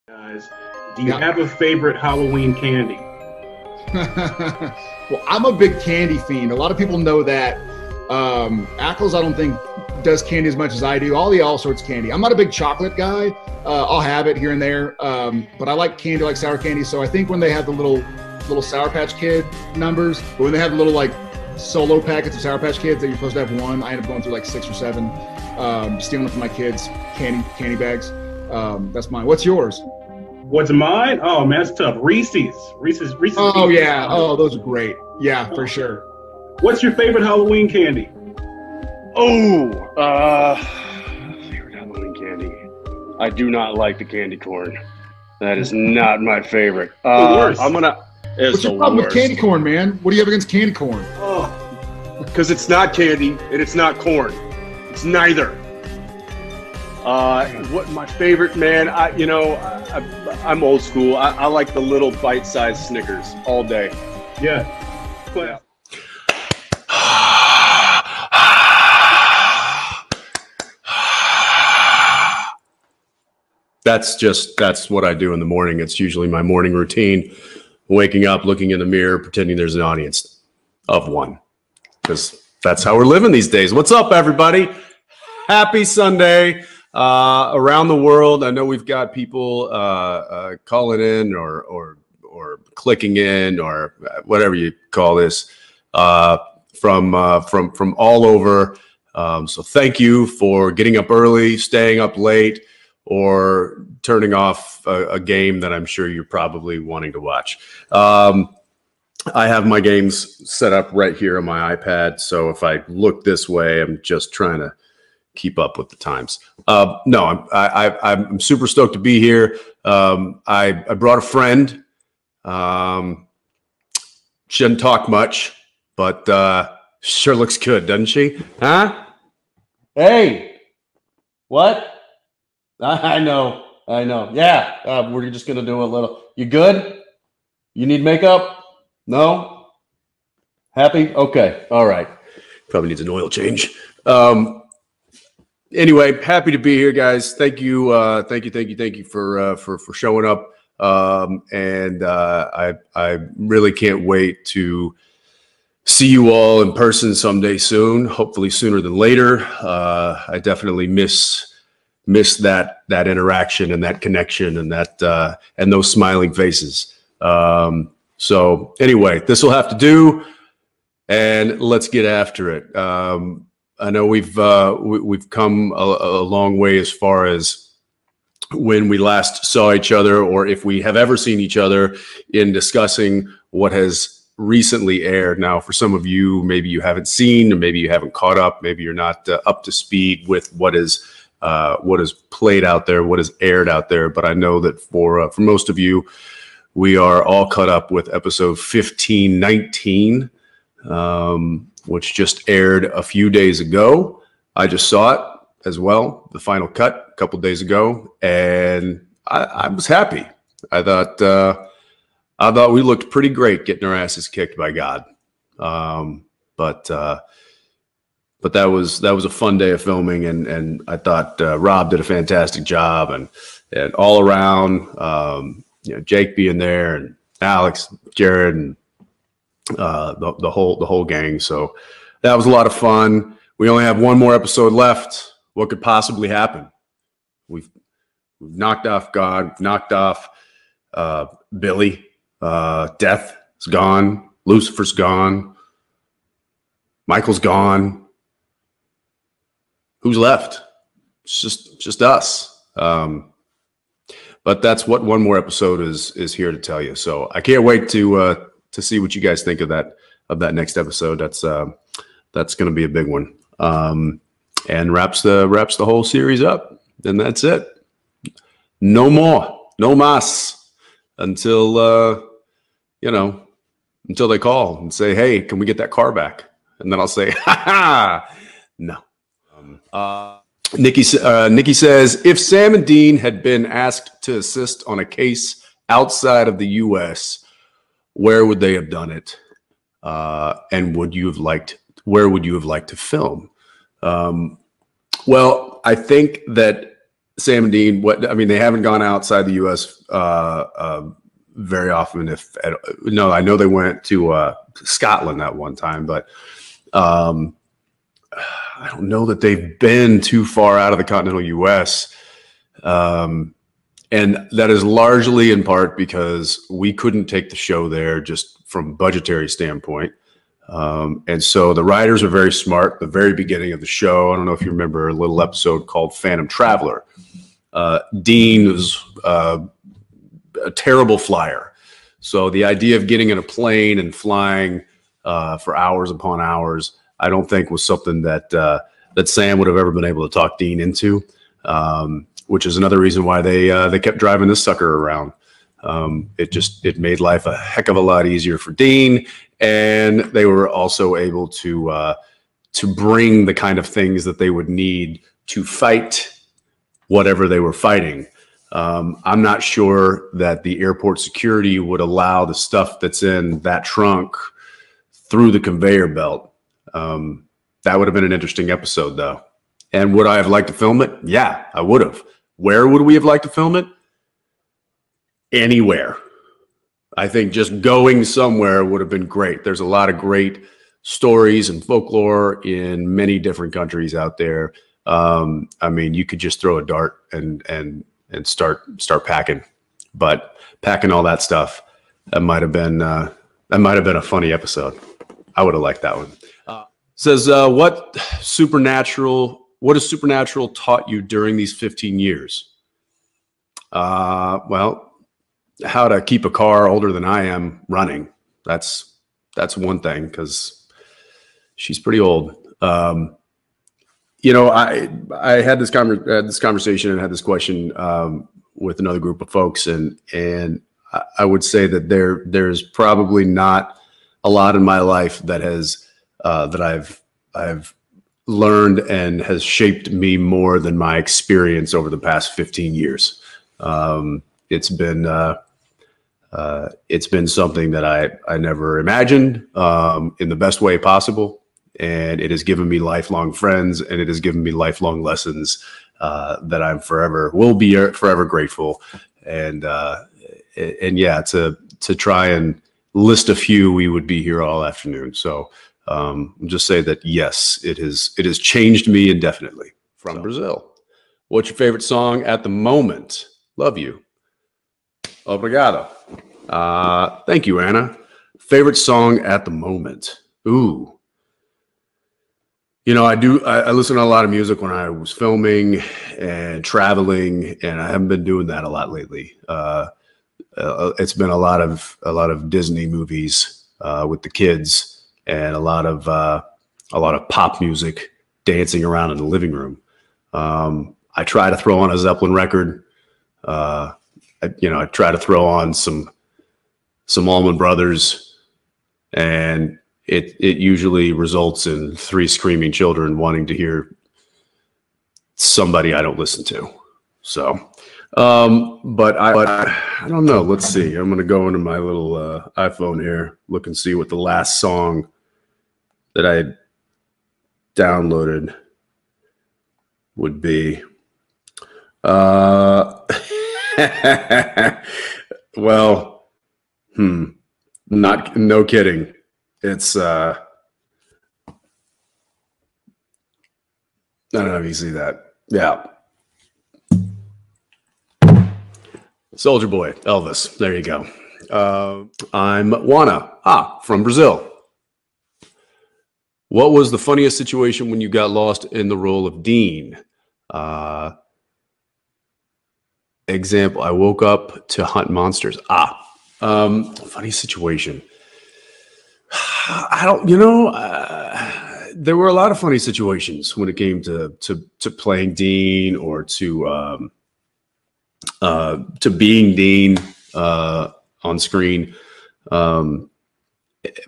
Guys, do you have a favorite Halloween candy? Well, I'm a big candy fiend. A lot of people know that. Ackles, I don't think, does candy as much as I do. I'll eat all sorts of candy. I'm not a big chocolate guy. I'll have it here and there, but I like candy, like sour candy. So I think when they have the little Sour Patch Kid numbers, but when they have the little like solo packets of Sour Patch Kids that you're supposed to have one, I end up going through like 6 or 7, stealing them from my kids' candy bags. That's mine. What's yours? What's mine? Oh man, it's tough. Reese's. Oh yeah. Oh, those are great. Yeah, for sure. What's your favorite Halloween candy? Favorite Halloween candy. I do not like the candy corn. That is not my favorite. Worst. What's your problem with candy corn, man? What do you have against candy corn? Oh, because it's not candy and it's not corn. It's neither. What my favorite, man? I'm old school. I like the little bite-sized Snickers all day. Yeah. That's what I do in the morning. It's usually my morning routine. Waking up, looking in the mirror, pretending there's an audience of one. Because that's how we're living these days. What's up, everybody? Happy Sunday. Around the world, I know we've got people calling in or clicking in or whatever you call this from all over. So thank you for getting up early, staying up late, or turning off a game that I'm sure you're probably wanting to watch. I have my games set up right here on my iPad. So if I look this way, I'm just trying to keep up with the times. No, I'm super stoked to be here. I brought a friend. She doesn't talk much, but sure looks good, doesn't she? Huh? Hey, what? I know. Yeah, we're just gonna do a little. You good? You need makeup? No? Happy? Okay. All right. Probably needs an oil change. Anyway, happy to be here, guys. Thank you for showing up. And I really can't wait to see you all in person someday soon. Hopefully sooner than later. I definitely miss that interaction and that connection and that and those smiling faces. So anyway, this will have to do, and let's get after it. I know we've come a long way as far as when we last saw each other, or if we have ever seen each other, in discussing what has recently aired. Now, for some of you, maybe you haven't seen, or maybe you haven't caught up, maybe you're not up to speed with what is played out there, what is aired out there. But I know that for most of you, we are all caught up with episode 1519. Which just aired a few days ago. I just saw it as well, the final cut, a couple days ago, and I was happy. I thought we looked pretty great getting our asses kicked by God. But that was a fun day of filming, and I thought Rob did a fantastic job, and all around, Jake being there, and Alex, Jared, and the whole gang. So that was a lot of fun. We only have one more episode left. What could possibly happen? We've knocked off God, knocked off Billy. Death is gone. Lucifer's gone. Michael's gone. Who's left? It's just us. But that's what one more episode is here to tell you. So I can't wait to see what you guys think of that next episode. That's going to be a big one, and wraps the whole series up. And that's it. No more, no mas, until until they call and say, "Hey, can we get that car back?" And then I'll say, "Ha ha, no." Nikki says, if Sam and Dean had been asked to assist on a case outside of the U.S., where would they have done it? And where would you have liked to film? Well, I think that Sam and Dean, what I mean, they haven't gone outside the U.S. Very often. No, I know they went to Scotland that one time, but I don't know that they've been too far out of the continental U.S. And that is largely in part because we couldn't take the show there just from budgetary standpoint. And so the writers are very smart. The very beginning of the show, I don't know if you remember a little episode called Phantom Traveler. Dean was a terrible flyer. So the idea of getting in a plane and flying for hours upon hours, I don't think was something that Sam would have ever been able to talk Dean into, which is another reason why they kept driving this sucker around. It made life a heck of a lot easier for Dean, and they were also able to bring the kind of things that they would need to fight whatever they were fighting. I'm not sure that the airport security would allow the stuff that's in that trunk through the conveyor belt. That would have been an interesting episode, though. And would I have liked to film it? Yeah, I would have. Where would we have liked to film it? Anywhere. I think just going somewhere would have been great. There's a lot of great stories and folklore in many different countries out there. I mean, you could just throw a dart and start packing, but packing all that stuff, that might have been a funny episode. I would have liked that one. Says, what has supernatural taught you during these 15 years? Well, how to keep a car older than I am running. That's one thing, because she's pretty old. You know, I had this conversation and had this question with another group of folks, and I would say that there's probably not a lot in my life that has that I've learned and has shaped me more than my experience over the past 15 years. It's been something that I never imagined in the best way possible. And it has given me lifelong friends, and it has given me lifelong lessons that I'm will be forever grateful. And yeah, to try and list a few, we would be here all afternoon. So I'll just say that yes, it has changed me indefinitely. From Brazil, what's your favorite song at the moment? Love you. Obrigado. Thank you, Anna. Favorite song at the moment? Ooh. You know, I listen to a lot of music when I was filming and traveling, and I haven't been doing that a lot lately. It's been a lot of Disney movies with the kids, and a lot of pop music, dancing around in the living room. I try to throw on a Zeppelin record. I try to throw on some Allman Brothers, and it usually results in 3 screaming children wanting to hear somebody I don't listen to. So, but I don't know. Let's see. I'm going to go into my little iPhone here, look and see what the last song that I downloaded would be. Well, no kidding. It's I don't know if you see that. Yeah. Soldier Boy, Elvis. There you go. I'm Juana. From Brazil. What was the funniest situation when you got lost in the role of Dean? Example, I woke up to hunt monsters. Funny situation. There were a lot of funny situations when it came to playing Dean, or to being Dean on screen.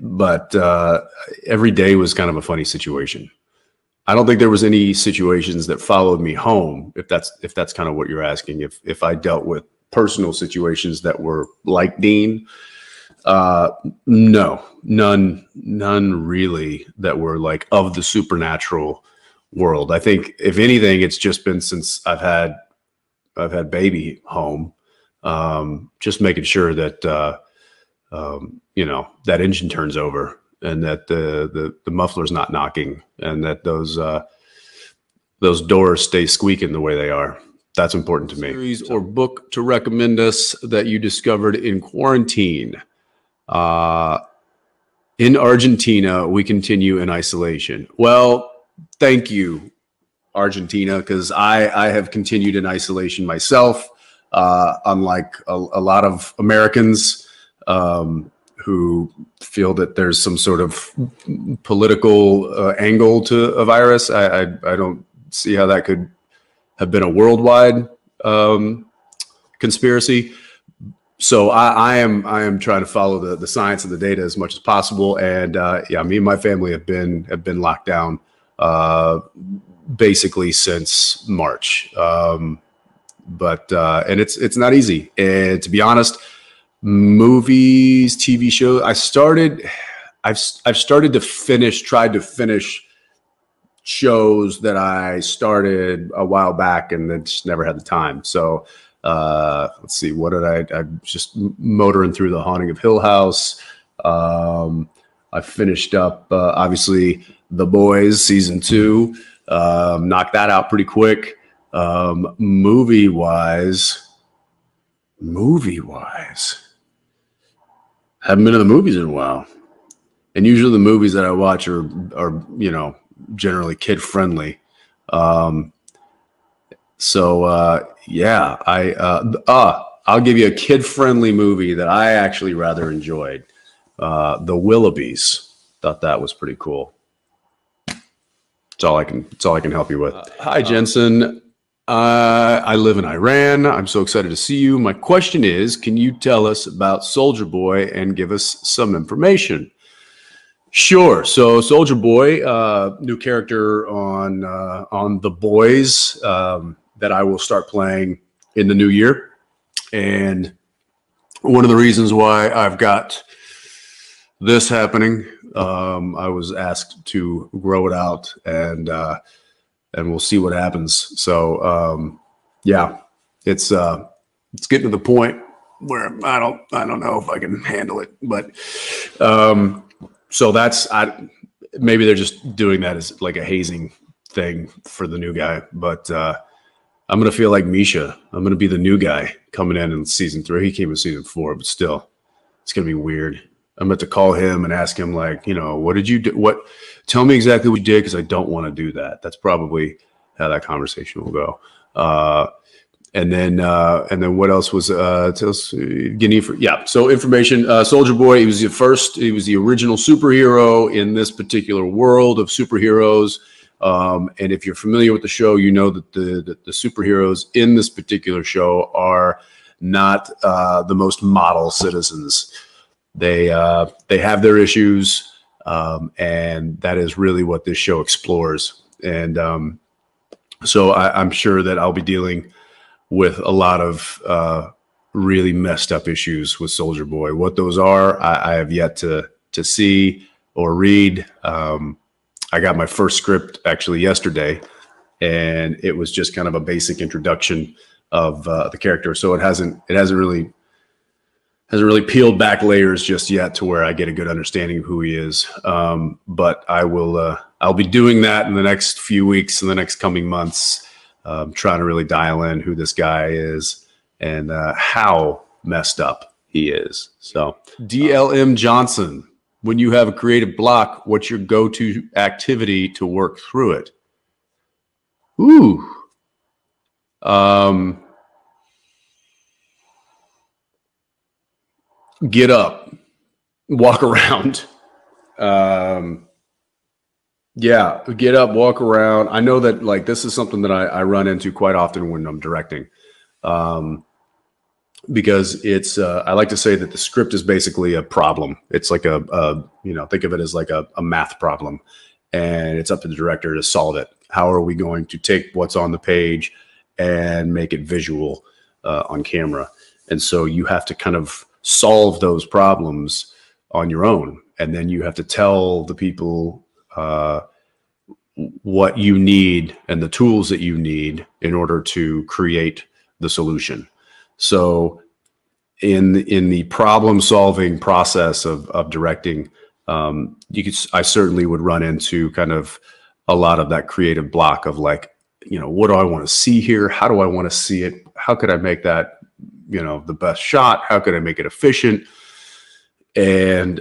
But every day was kind of a funny situation. I don't think there was any situations that followed me home, if that's kind of what you're asking. If I dealt with personal situations that were like Dean, no, none really that were like of the supernatural world. I think if anything, it's just been since I've had I've had baby home, just making sure that you know, that engine turns over and that the muffler's not knocking and that those doors stay squeaking the way they are. That's important to me. Series or book to recommend us that you discovered in quarantine. In Argentina, we continue in isolation. Well, thank you, Argentina, because I have continued in isolation myself, unlike a lot of Americans who feel that there's some sort of political angle to a virus. I don't see how that could have been a worldwide conspiracy. So I am trying to follow the science and the data as much as possible. And yeah, me and my family have been locked down basically since March. And it's not easy. And to be honest, movies, TV shows, I've tried to finish shows that I started a while back and then just never had the time. So let's see, what did I'm just motoring through The Haunting of Hill House. I finished up obviously The Boys season 2, knocked that out pretty quick. Movie wise, haven't been to the movies in a while. And usually the movies that I watch are you know, generally kid friendly. Yeah, I'll give you a kid friendly movie that I actually rather enjoyed. The Willoughbys. Thought that was pretty cool. It's all I can help you with. Hi, Jensen. I live in Iran. I'm so excited to see you. My question is, can you tell us about Soldier Boy and give us some information? Sure. So Soldier Boy, new character on The Boys that I will start playing in the new year. And one of the reasons why I've got this happening, I was asked to grow it out and we'll see what happens. So yeah, it's getting to the point where I don't know if I can handle it, but so maybe they're just doing that as like a hazing thing for the new guy, but I'm going to feel like Misha. I'm going to be the new guy coming in season 3. He came in season 4, but still it's going to be weird. I'm going to call him and ask him, like, you know, what did you do? Tell me exactly what you did, because I don't want to do that. That's probably how that conversation will go. And then what else was yeah. So information, Soldier Boy, he was the original superhero in this particular world of superheroes. And if you're familiar with the show, you know that the superheroes in this particular show are not the most model citizens. They have their issues, and that is really what this show explores. And so I'm sure that I'll be dealing with a lot of really messed up issues with Soldier Boy. What those are, I have yet to see or read. I got my first script actually yesterday, and it was just kind of a basic introduction of the character. So it hasn't really peeled back layers just yet to where I get a good understanding of who he is. But I'll be doing that in the next few weeks, in the next coming months, trying to really dial in who this guy is and how messed up he is. So DLM Johnson, when you have a creative block, what's your go-to activity to work through it? Ooh. Get up, walk around. Yeah, get up, walk around. I know that, like, this is something that I run into quite often when I'm directing, because it's I like to say that the script is basically a problem. It's like think of it as like a math problem, and it's up to the director to solve it. How are we going to take what's on the page and make it visual on camera? And so you have to kind of solve those problems on your own, and then you have to tell the people what you need and the tools that you need in order to create the solution. So in the problem solving process of directing, I certainly would run into kind of a lot of that creative block of like, what do I want to see here? How do I want to see it? How could I make that, the best shot? How could I make it efficient? And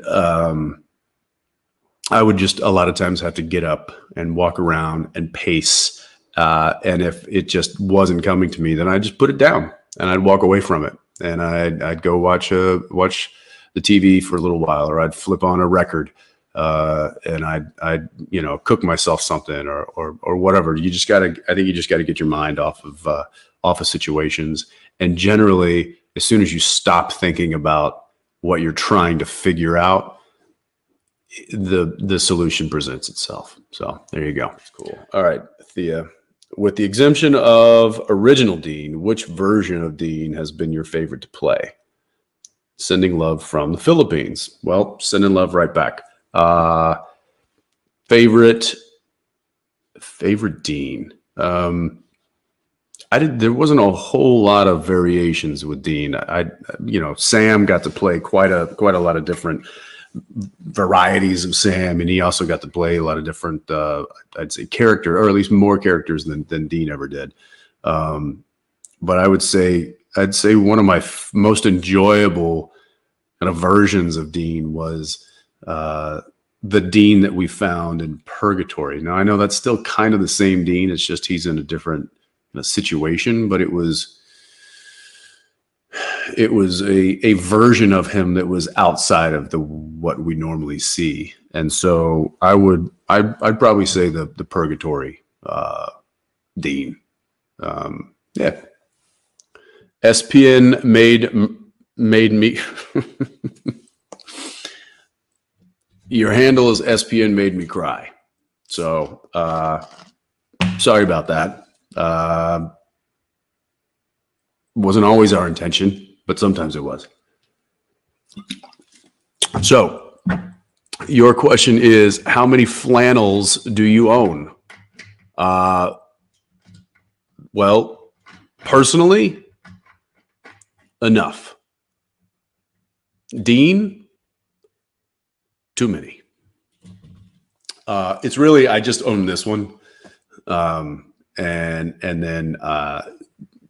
I would just a lot of times have to get up and walk around and pace. And if it just wasn't coming to me, then I'd just put it down and I'd walk away from it. And I'd go watch the TV for a little while, or I'd flip on a record, and I'd cook myself something or whatever. I think you just gotta get your mind off of situations. And generally, as soon as you stop thinking about what you're trying to figure out, the solution presents itself. So there you go. Cool. All right, Thea. With the exemption of original Dean, which version of Dean has been your favorite to play? Sending love from the Philippines. Well, sending love right back. Favorite Dean. There wasn't a whole lot of variations with Dean. Sam got to play quite a lot of different varieties of Sam, and he also got to play a lot of different, I'd say, character, or at least more characters than Dean ever did. But I'd say one of my most enjoyable kind of versions of Dean was the Dean that we found in Purgatory. Now I know that's still kind of the same Dean. It's just he's in a different situation, but it was a version of him that was outside of what we normally see. And so I'd probably say the Purgatory Dean. Yeah. SPN made me your handle is SPN made me cry. So sorry about that. Wasn't always our intention, but sometimes it was. So your question is, how many flannels do you own? Well, personally, enough. Dean, too many. It's really, I just own this one. And then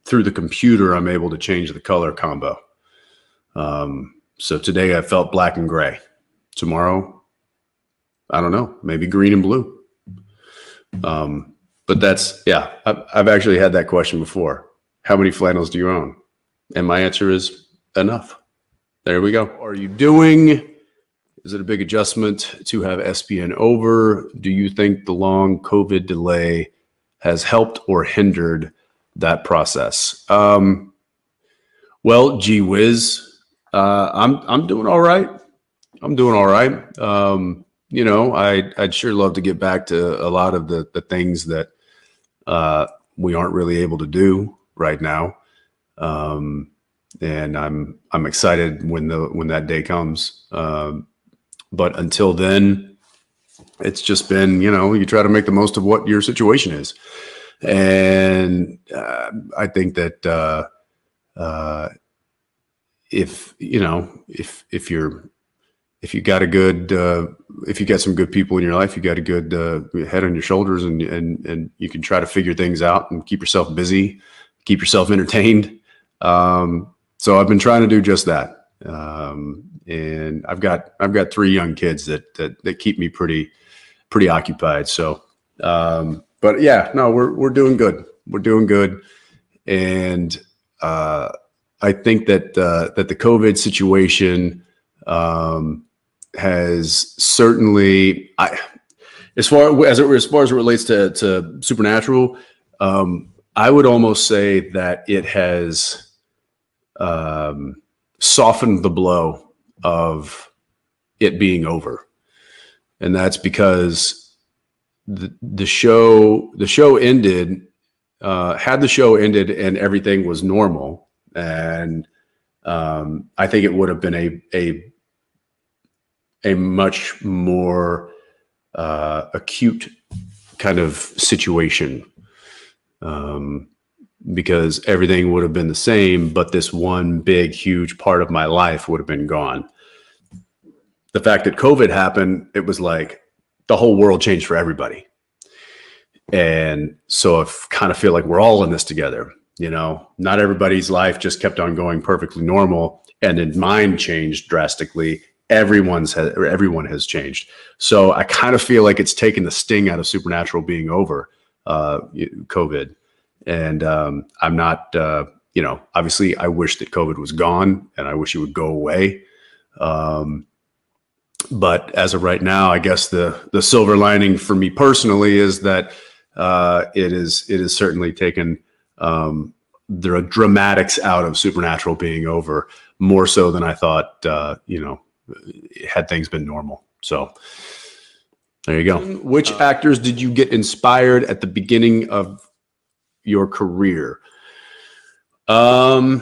through the computer, I'm able to change the color combo. So today I felt black and gray. Tomorrow, I don't know, maybe green and blue. But that's, yeah, I've actually had that question before. How many flannels do you own? And my answer is enough. There we go. Are you doing? Is it a big adjustment to have SPN over? Do you think the long COVID delay has helped or hindered that process? Well, gee whiz, I'm doing all right. I'm doing all right. I'd sure love to get back to a lot of the things that we aren't really able to do right now. And I'm excited when that day comes. But until then, it's just been, you try to make the most of what your situation is. And I think that if you got some good people in your life, you got a good head on your shoulders, and you can try to figure things out and keep yourself busy, keep yourself entertained. So I've been trying to do just that. And I've got 3 young kids that keep me pretty occupied. So, but yeah, no, we're doing good. We're doing good. And, I think that the COVID situation, has certainly, as far as it relates to Supernatural, I would almost say that it has, softened the blow of it being over. And that's because the show ended, had the show ended and everything was normal. And I think it would have been a much more acute kind of situation. because everything would have been the same, but this one big, huge part of my life would have been gone. The fact that COVID happened, it was like the whole world changed for everybody. And so I kind of feel like we're all in this together. You know, not everybody's life just kept on going perfectly normal, and then mine changed drastically. Everyone has changed. So I kind of feel like it's taken the sting out of Supernatural being over, COVID. And I'm not, you know, obviously I wish that COVID was gone and I wish it would go away. But as of right now, I guess the silver lining for me personally is that it is certainly taken the dramatics out of Supernatural being over, more so than I thought, you know, had things been normal. So there you go. Which actors did you get inspired at the beginning of your career? I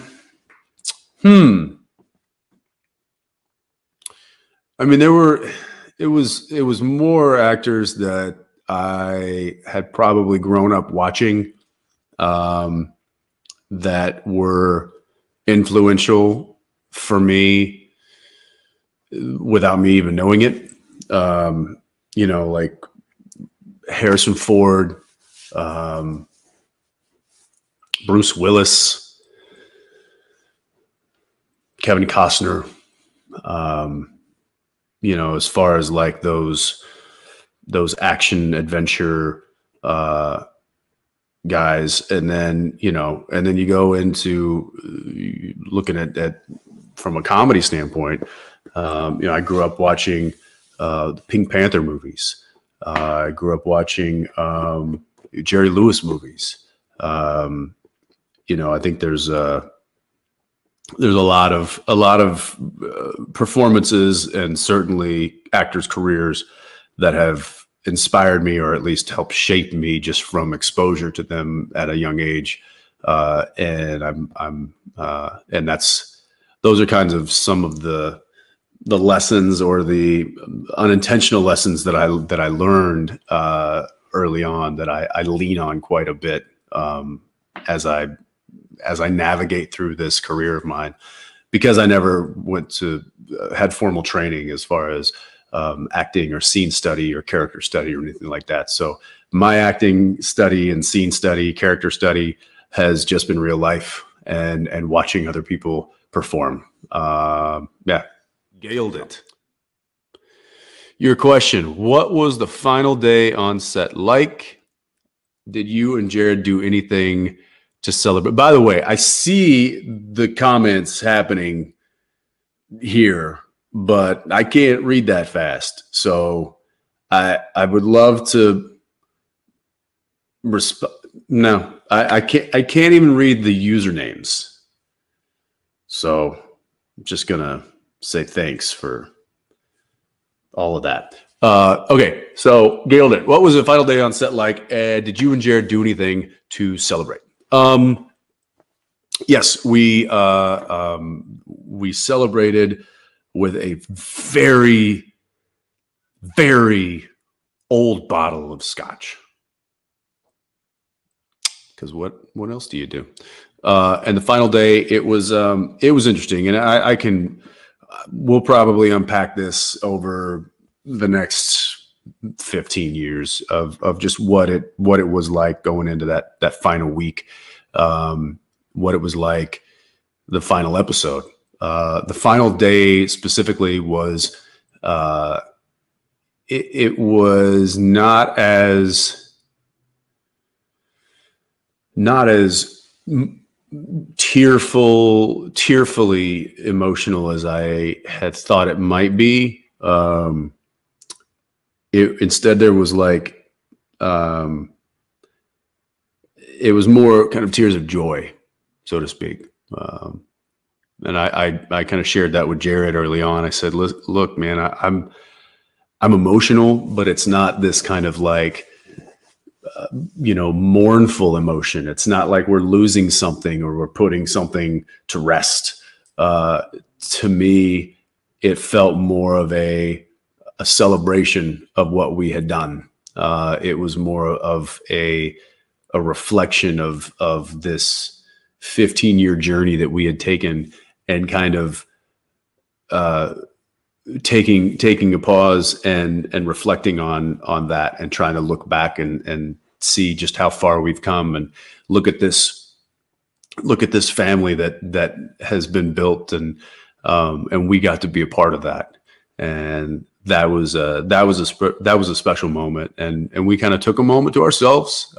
mean, it was more actors that I had probably grown up watching, that were influential for me without me even knowing it. You know, like Harrison Ford, Bruce Willis, Kevin Costner. You know, as far as like those action adventure guys, and then you go into looking at from a comedy standpoint. You know, I grew up watching the Pink Panther movies. I grew up watching Jerry Lewis movies. You know, I think there's a lot of performances and certainly actors' careers that have inspired me, or at least helped shape me, just from exposure to them at a young age. And those are kinds of some of the lessons, or the unintentional lessons that I learned early on, that I lean on quite a bit as I navigate through this career of mine, because I never had formal training as far as acting or scene study or character study or anything like that. So my acting study and scene study, character study, has just been real life and watching other people perform. Yeah. Gailed it. Your question: what was the final day on set like? Did you and Jared do anything to celebrate? By the way, I see the comments happening here, but I can't read that fast. So I would love to respond. No, I can't even read the usernames. So I'm just gonna say thanks for all of that. Okay, so Gailed it. What was the final day on set like? Did you and Jared do anything to celebrate? Yes, we celebrated with a very, very old bottle of scotch. Because what else do you do? And the final day, it was interesting, and we'll probably unpack this over the next 15 years of just what it was like going into that final week, what it was like, the final episode. The final day specifically was, it was not as tearfully emotional as I had thought it might be. Instead, there was like, it was more kind of tears of joy, so to speak. And I kind of shared that with Jared early on. I said, look, man, I'm emotional, but it's not this kind of like, mournful emotion. It's not like we're losing something or we're putting something to rest. To me, it felt more of a celebration of what we had done. It was more of a a reflection of this 15-year journey that we had taken, and kind of taking a pause and reflecting on that, and trying to look back and see just how far we've come, and look at this family that has been built, and we got to be a part of that. And that was a special moment. And we kind of took a moment to ourselves,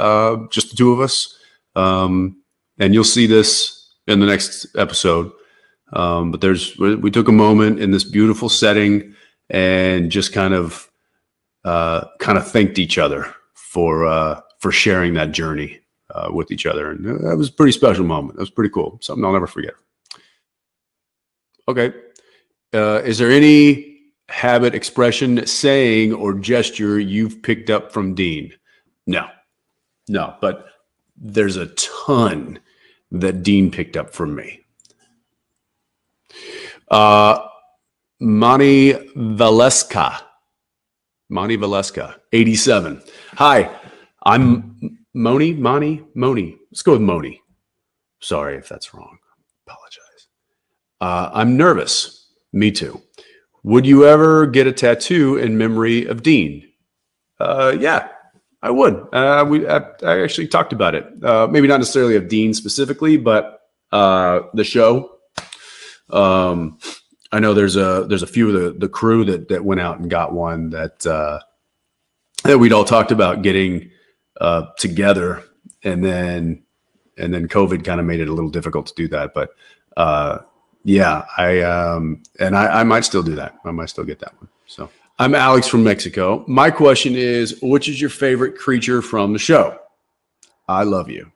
just the two of us. And you'll see this in the next episode. But we took a moment in this beautiful setting and just kind of thanked each other for sharing that journey with each other. And that was a pretty special moment. That was pretty cool. Something I'll never forget. Okay. Is there any habit, expression, saying, or gesture you've picked up from Dean? No, but there's a ton that Dean picked up from me. Mani Valeska, 87. Hi, I'm Moni. Let's go with Moni. Sorry if that's wrong. Apologize. I'm nervous. Me too. Would you ever get a tattoo in memory of Dean? Yeah, I would. I actually talked about it. Maybe not necessarily of Dean specifically, but the show. I know there's a few of the crew that went out and got one that we'd all talked about getting together, and then COVID kind of made it a little difficult to do that. But yeah, I might still do that. I might still get that one. So I'm Alex from Mexico. My question is, which is your favorite creature from the show? I love you.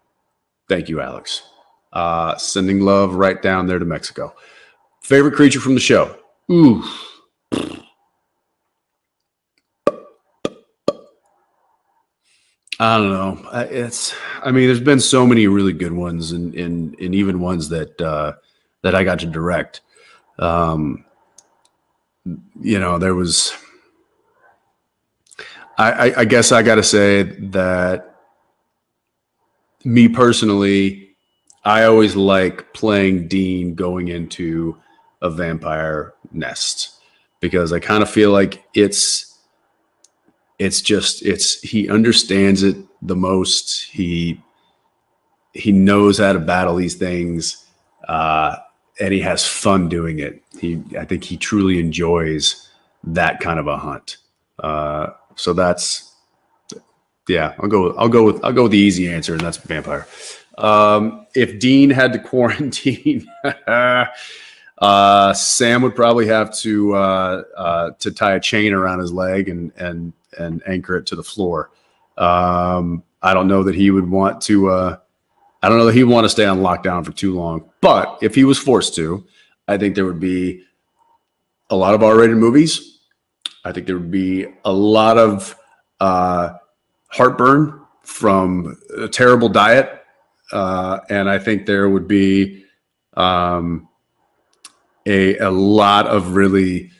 Thank you, Alex. Sending love right down there to Mexico. Favorite creature from the show? Ooh. I don't know. There's been so many really good ones, and even ones that I got to direct. There was. I guess I got to say that me personally, I always like playing Dean going into a vampire nest, because I kind of feel like he understands it the most. He knows how to battle these things, and he has fun doing it. I think he truly enjoys that kind of a hunt. So that's, yeah, I'll go with the easy answer, and that's vampire. If Dean had to quarantine, Sam would probably have to tie a chain around his leg and anchor it to the floor. I don't know that he would want to. I don't know that he'd want to stay on lockdown for too long. But if he was forced to, I think there would be a lot of R-rated movies. I think there would be a lot of heartburn from a terrible diet. And I think there would be a lot of really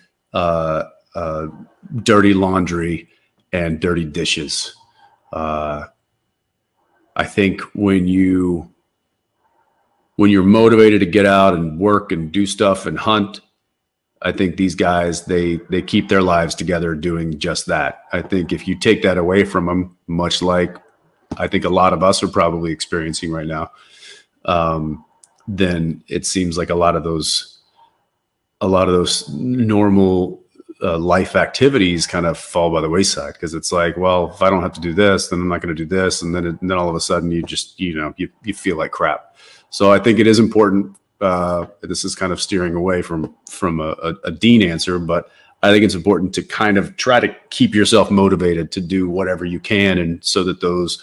dirty laundry and dirty dishes. I think when you're motivated to get out and work and do stuff and hunt, I think these guys, they keep their lives together doing just that. I think if you take that away from them, much like I think a lot of us are probably experiencing right now, then it seems like a lot of those normal life activities kind of fall by the wayside, because it's like, well, if I don't have to do this, then I'm not going to do this, and then all of a sudden you just you feel like crap. So I think it is important. This is kind of steering away from a Dean answer, but I think it's important to kind of try to keep yourself motivated to do whatever you can, and so that those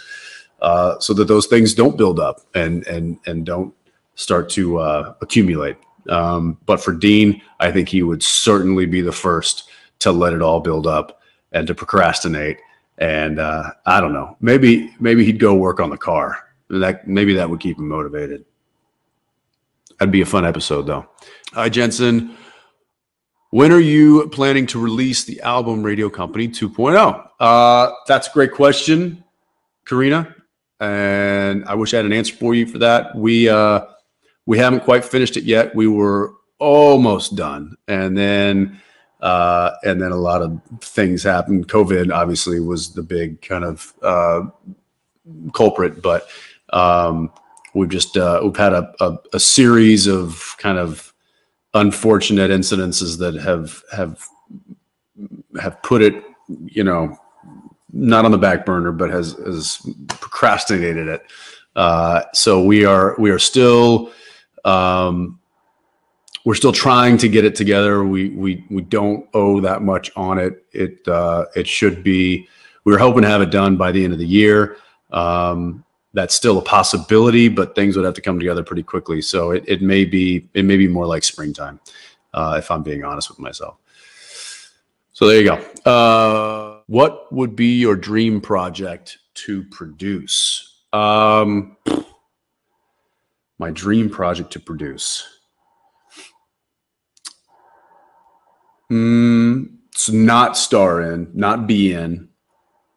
things don't build up and don't start to accumulate. But for Dean, I think he would certainly be the first to let it all build up and to procrastinate. And I don't know, maybe he'd go work on the car. Maybe that would keep him motivated. That'd be a fun episode, though. Hi, Jensen. When are you planning to release the album Radio Company 2.0? That's a great question, Karina. and I wish I had an answer for you for that. We haven't quite finished it yet. We were almost done, and then a lot of things happened. COVID obviously was the big kind of culprit, but we've had a series of kind of unfortunate incidences that have put it, not on the back burner, but has procrastinated it. So we are still we're still trying to get it together. We don't owe that much on it. It should be. We were hoping to have it done by the end of the year. That's still a possibility, but things would have to come together pretty quickly. So it may be more like springtime, if I'm being honest with myself. So there you go. What would be your dream project to produce? My dream project to produce. It's not star in, not be in,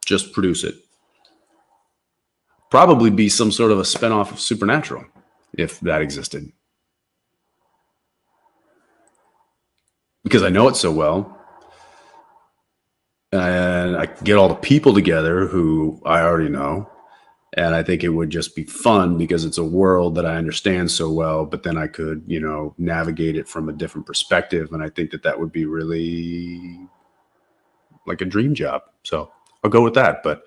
just produce it. Probably be some sort of a spinoff of Supernatural, if that existed. Because I know it so well. And I can get all the people together who I already know. And I think it would just be fun because it's a world that I understand so well, but then I could, navigate it from a different perspective. And I think that would be really like a dream job. So I'll go with that. But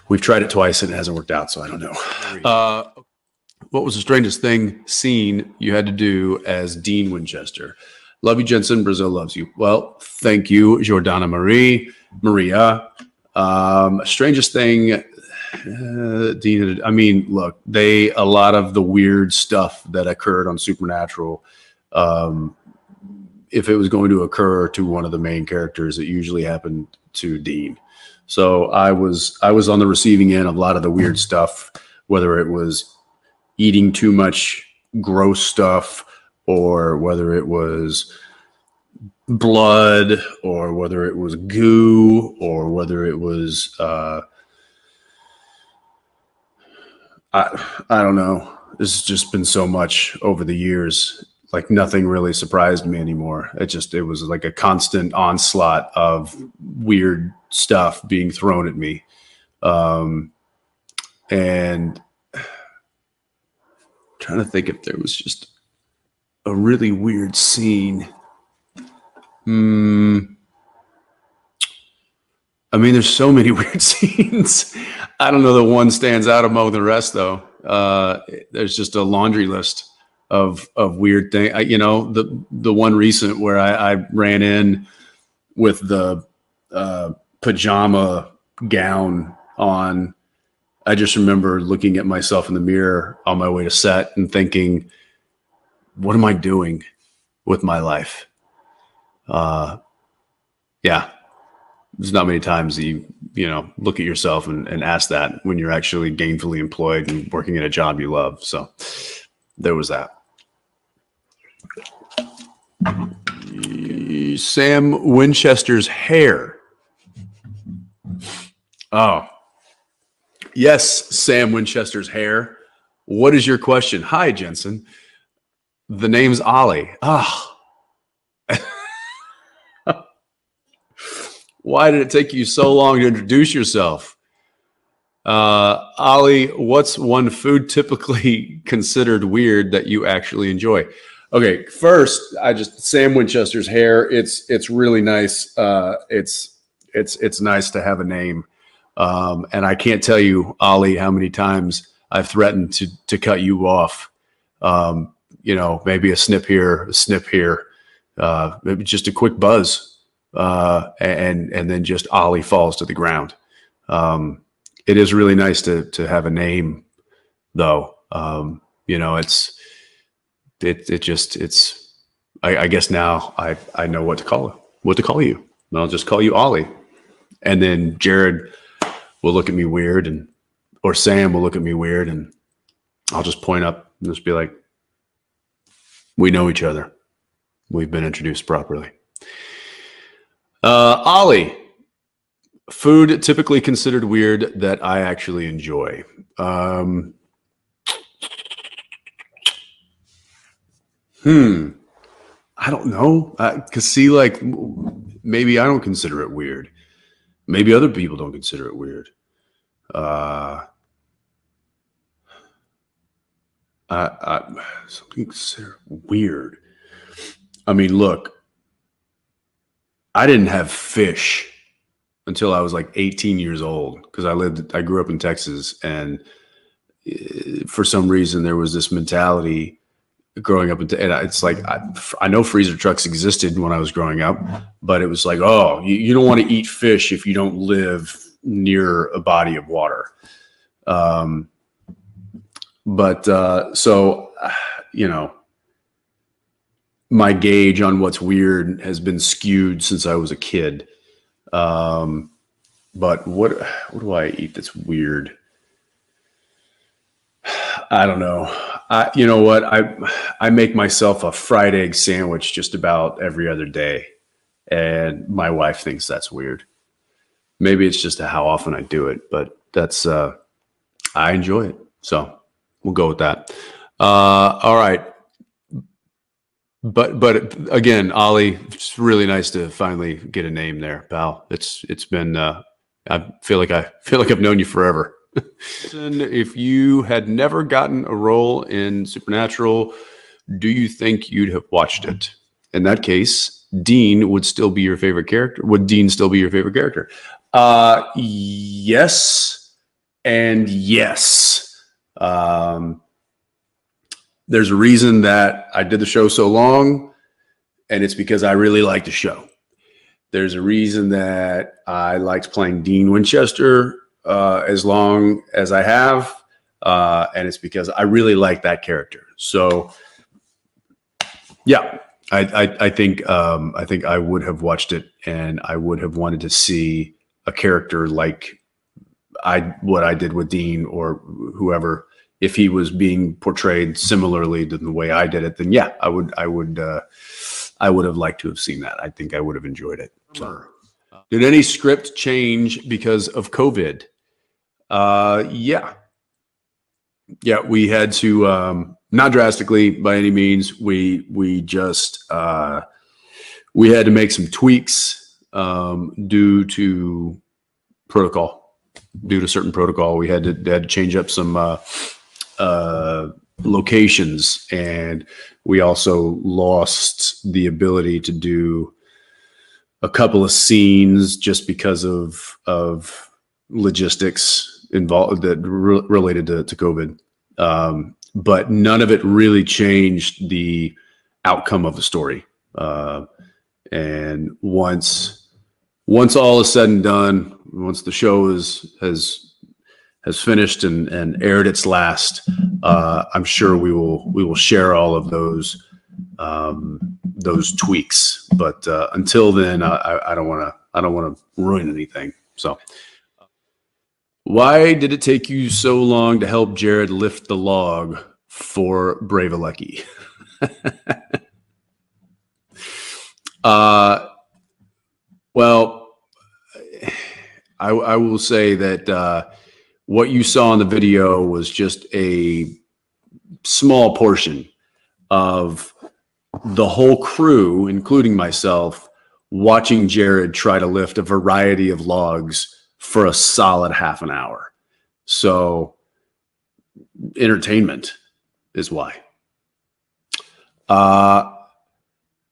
we've tried it twice and it hasn't worked out. So I don't know. What was the strangest scene you had to do as Dean Winchester? Love you, Jensen. Brazil loves you. Well, thank you, Jordana Maria. Strangest thing, Dean. I mean, look, a lot of the weird stuff that occurred on Supernatural, if it was going to occur to one of the main characters, it usually happened to Dean. So I was on the receiving end of a lot of the weird stuff, whether it was eating too much gross stuff, or whether it was blood, or whether it was goo, or whether it was I don't know. There's just been so much over the years. Like nothing really surprised me anymore. It was like a constant onslaught of weird stuff being thrown at me. And trying to think if there was just a really weird scene. I mean, there's so many weird scenes. I don't know that one stands out among the rest, though. There's just a laundry list of weird things. The one recent where I ran in with the pajama gown on. I just remember looking at myself in the mirror on my way to set and thinking, what am I doing with my life? Yeah. There's not many times that you look at yourself and ask that when you're actually gainfully employed and working at a job you love. So there was that. Sam Winchester's hair. Oh, yes, Sam Winchester's hair. What is your question? Hi, Jensen. The name's Ollie. Oh. Why did it take you so long to introduce yourself? Ollie, what's one food typically considered weird that you actually enjoy? Okay, first, Sam Winchester's hair. It's really nice. It's nice to have a name. And I can't tell you, Ollie, how many times I've threatened to cut you off. Maybe a snip here, maybe just a quick buzz. And then just Ollie falls to the ground. It is really nice to have a name, though. I guess now I know what to call you. I'll just call you Ollie, and then Jared will look at me weird, or Sam will look at me weird, and I'll just point up and just be like, "We know each other. We've been introduced properly." Ollie, Food typically considered weird that I actually enjoy. I don't know. Cause see, like maybe I don't consider it weird. Maybe other people don't consider it weird. Something considered weird. I mean, look, I didn't have fish until I was like 18 years old because I grew up in Texas, and for some reason there was this mentality growing up, and it's like I know freezer trucks existed when I was growing up, but it was like, oh, you don't want to eat fish if you don't live near a body of water. So you know, my gauge on what's weird has been skewed since I was a kid. But what do I eat that's weird? I don't know. You know what? I make myself a fried egg sandwich just about every other day, and my wife thinks that's weird. Maybe it's just how often I do it, but that's I enjoy it. So we'll go with that. All right. But again, Ollie, it's really nice to finally get a name there, pal. It's been I feel like I've known you forever. If you had never gotten a role in Supernatural, do you think you'd have watched it? In that case, Dean would still be your favorite character. Would Dean still be your favorite character? Yes and yes. There's a reason that I did the show so long, and it's because I really liked the show. There's a reason that I liked playing Dean Winchester as long as I have, and it's because I really like that character. So, yeah, I think I would have watched it, and I would have wanted to see a character like what I did with Dean or whoever. If he was being portrayed similarly to the way I did it, then yeah, I would have liked to have seen that. I think I would have enjoyed it. So. Did any script change because of COVID? Yeah, we had to, not drastically by any means. We just, we had to make some tweaks, due to certain protocol. We had to change up some, locations, and we also lost the ability to do a couple of scenes just because of logistics involved that related to COVID. But none of it really changed the outcome of the story. And once all is said and done, once the show has finished and aired its last, I'm sure we will share all of those tweaks. But until then, I don't want to ruin anything. So, why did it take you so long to help Jared lift the log for Brave Alecki? Well, I will say that what you saw in the video was just a small portion of the whole crew, including myself, watching Jared try to lift a variety of logs for a solid half an hour. So entertainment is why.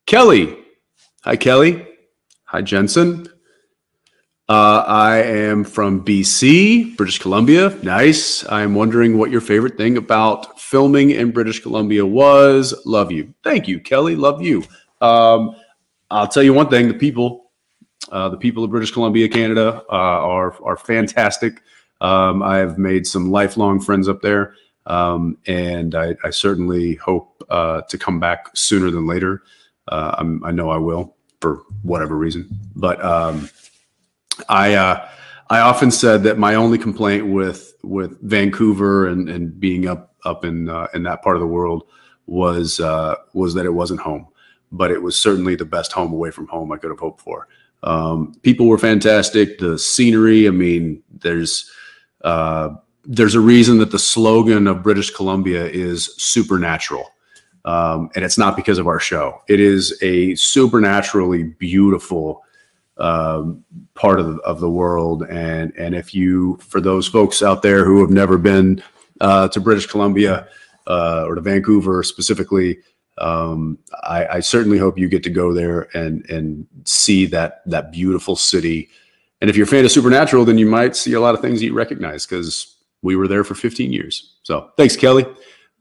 Kelly. Hi, Kelly. Hi, Jensen. I am from BC, British Columbia. Nice. I'm wondering what your favorite thing about filming in British Columbia was. Love you. Thank you, Kelly. Love you. I'll tell you one thing. The people of British Columbia, Canada, are fantastic. I have made some lifelong friends up there, and I certainly hope to come back sooner than later. I know I will for whatever reason, but I often said that my only complaint with Vancouver and being up in that part of the world was that it wasn't home, but it was certainly the best home away from home I could have hoped for. People were fantastic. The scenery, I mean, there's a reason that the slogan of British Columbia is supernatural. And it's not because of our show. It is a supernaturally beautiful part of the world. And if you, for those folks out there who have never been to British Columbia or to Vancouver specifically, I certainly hope you get to go there and see that beautiful city. And if you're a fan of Supernatural, then you might see a lot of things that you recognize because we were there for 15 years. So thanks, Kelly.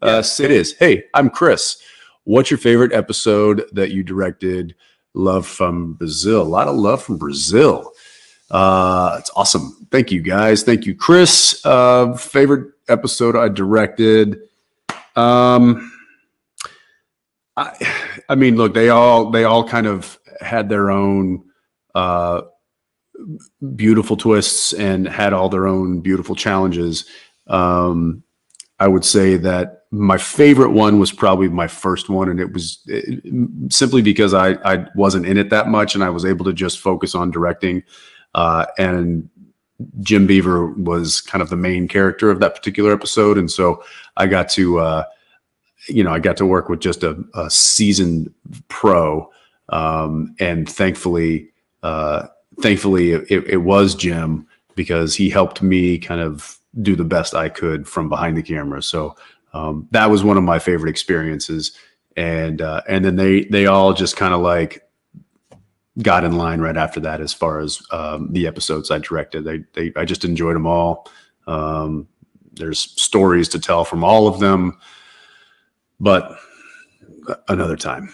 It is. Hey, I'm Chris. What's your favorite episode that you directed? Love from Brazil. A lot of love from Brazil. It's awesome. Thank you, guys. Thank you, Chris. Favorite episode I directed. I mean, look, they all kind of had their own beautiful twists and had all their own beautiful challenges. I would say that my favorite one was probably my first one, and it was simply because I wasn't in it that much, and I was able to just focus on directing. And Jim Beaver was kind of the main character of that particular episode, and so I got to, I got to work with just a seasoned pro, and thankfully, it was Jim, because he helped me kind of do the best I could from behind the camera. So that was one of my favorite experiences. And then they all just kind of like got in line right after that as far as the episodes I directed. I just enjoyed them all. There's stories to tell from all of them, but another time.